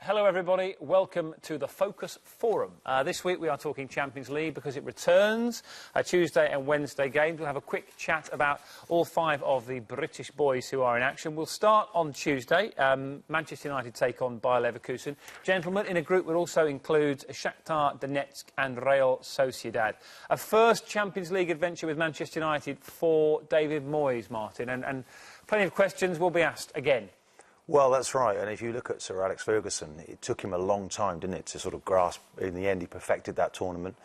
Hello everybody, welcome to the Focus Forum. This week we are talking Champions League because it returns, Tuesday and Wednesday games. We'll have a quick chat about all 5 of the British boys who are in action. We'll start on Tuesday. Manchester United take on Bayer Leverkusen. Gentlemen, in a group will also include Shakhtar Donetsk and Real Sociedad. A first Champions League adventure with Manchester United for David Moyes, Martin, and plenty of questions will be asked again. Well, that's right, and if you look at Sir Alex Ferguson, it took him a long time, didn't it, to sort of grasp. In the end, he perfected that tournament.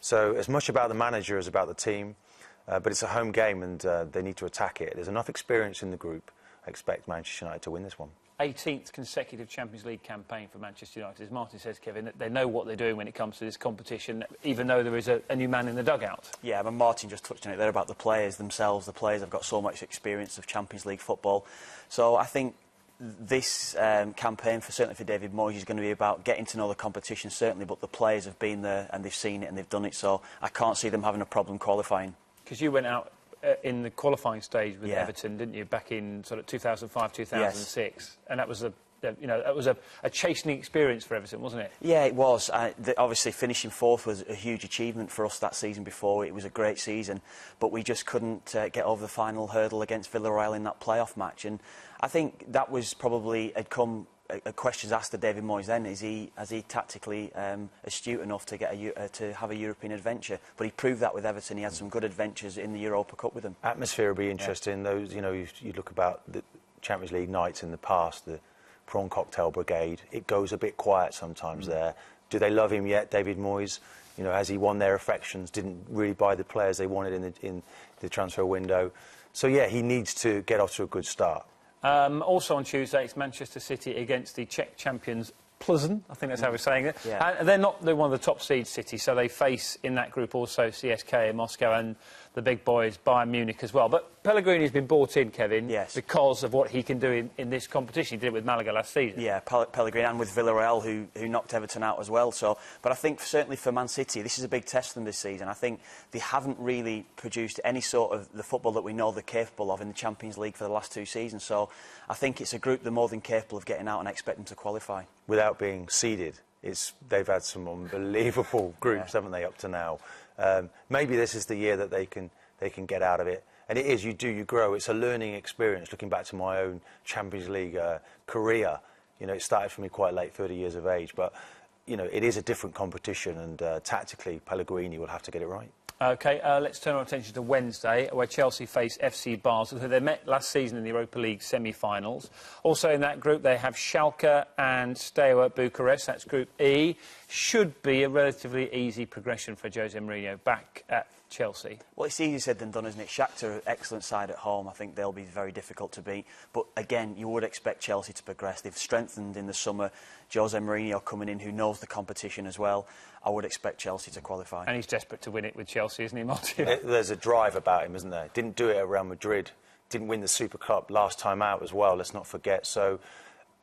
So as much about the manager as about the team, but it's a home game and they need to attack it. There's enough experience in the group. I expect Manchester United to win this one. 18th consecutive Champions League campaign for Manchester United. As Martin says, Kevin, they know what they're doing when it comes to this competition, even though there is a new man in the dugout. Yeah, but Martin just touched on it there about the players themselves. The players have got so much experience of Champions League football. So I think this campaign, certainly for David Moyes, is going to be about getting to know the competition, certainly, but the players have been there and they've seen it and they've done it, so I can't see them having a problem qualifying. Because you went out in the qualifying stage with Everton, didn't you, back in sort of 2005, 2006, yes. And that was a chastening experience for Everton, wasn't it? Yeah, it was. Obviously, finishing 4th was a huge achievement for us that season before. It was a great season, but we just couldn't get over the final hurdle against Villarreal in that playoff match. And I think that was probably questions asked to David Moyes then. Has he tactically astute enough to to have a European adventure? But he proved that with Everton. He had some good adventures in the Europa Cup with them. Atmosphere will be interesting. Yeah. Those, you look about the Champions League nights in the past, the prawn cocktail brigade. It goes a bit quiet sometimes there. Do they love him yet, David Moyes? Has he won their affections? Didn't really buy the players they wanted in the transfer window. So yeah, he needs to get off to a good start. Also on Tuesday, it's Manchester City against the Czech champions Plzeň, I think that's how we're saying it. Yeah. They're one of the top seed City, so they face in that group also CSKA in Moscow and the big boys Bayern Munich as well. But Pellegrini's been brought in, Kevin, yes, because of what he can do in this competition. He did it with Malaga last season. Yeah, Pellegrini, and with Villarreal, who knocked Everton out as well. So, but I think certainly for Man City, this is a big test for them this season. I think they haven't really produced any sort of the football that we know they're capable of in the Champions League for the last 2 seasons. So I think it's a group they're more than capable of getting out, and I expect them to qualify. Without being seeded, they've had some unbelievable groups, haven't they, up to now? Maybe this is the year that they can get out of it. And it is, you grow. It's a learning experience. Looking back to my own Champions League career, it started for me quite late, 30 years of age. But, it is a different competition, and tactically, Pellegrini will have to get it right. OK, let's turn our attention to Wednesday, where Chelsea face FC Basel, who they met last season in the Europa League semi-finals. Also in that group, they have Schalke and Steaua Bucharest. That's Group E. Should be a relatively easy progression for Jose Mourinho back at Chelsea. Well, it's easier said than done, isn't it? Shakhtar, excellent side at home. I think they'll be very difficult to beat. But again, you would expect Chelsea to progress. They've strengthened in the summer. Jose Mourinho coming in, who knows the competition as well. I would expect Chelsea to qualify. And he's desperate to win it with Chelsea, isn't he, Martin? There's a drive about him, isn't there? Didn't do it at Real Madrid. Didn't win the Super Cup last time out as well, let's not forget. So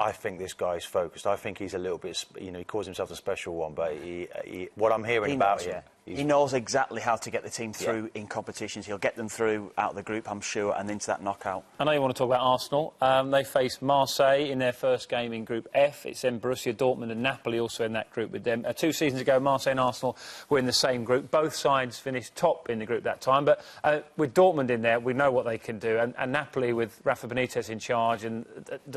I think this guy's focused. I think he's a little bit, he calls himself a special one, but what I'm hearing about him... He knows exactly how to get the team through in competitions. He'll get them through out of the group, I'm sure, and into that knockout. I know you want to talk about Arsenal. They face Marseille in their first game in Group F. It's then Borussia Dortmund and Napoli also in that group with them. 2 seasons ago, Marseille and Arsenal were in the same group. Both sides finished top in the group that time. But with Dortmund in there, we know what they can do. And Napoli, with Rafa Benitez in charge, and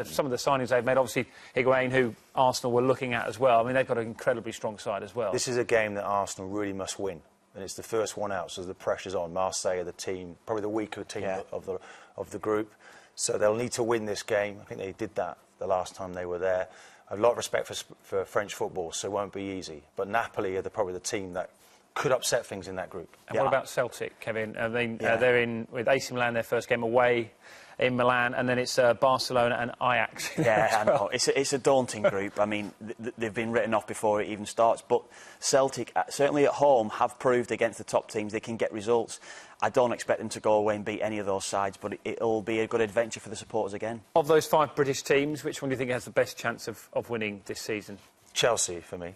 some of the signings they've made, obviously Higuain, who Arsenal were looking at as well. I mean, they've got an incredibly strong side as well. This is a game that Arsenal really must win, and it's the first one out, so the pressure's on. Marseille are the team, probably the weaker team of the group, so they'll need to win this game. I think they did that the last time they were there. I have a lot of respect for French football, so it won't be easy. But Napoli are probably the team that could upset things in that group. And what about Celtic, Kevin? They're in with AC Milan, their first game away in Milan, and then it's Barcelona and Ajax. Yeah, I know. It's a daunting group. I mean, they've been written off before it even starts. But Celtic, certainly at home, have proved against the top teams they can get results. I don't expect them to go away and beat any of those sides, but it'll be a good adventure for the supporters again. Of those 5 British teams, which one do you think has the best chance of winning this season? Chelsea, for me.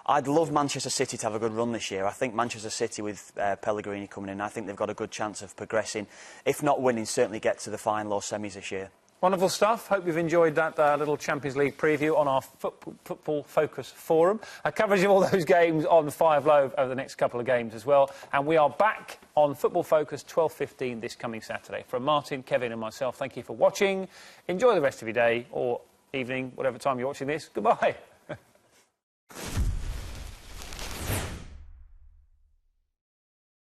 I'd love Manchester City to have a good run this year. I think Manchester City, with Pellegrini coming in, I think they've got a good chance of progressing. If not winning, certainly get to the final or semis this year. Wonderful stuff. Hope you've enjoyed that little Champions League preview on our Football Focus forum. Coverage of all those games on 5 Live over the next couple of games as well. And we are back on Football Focus 12:15 this coming Saturday. From Martin, Kevin and myself, thank you for watching. Enjoy the rest of your day or evening, whatever time you're watching this. Goodbye.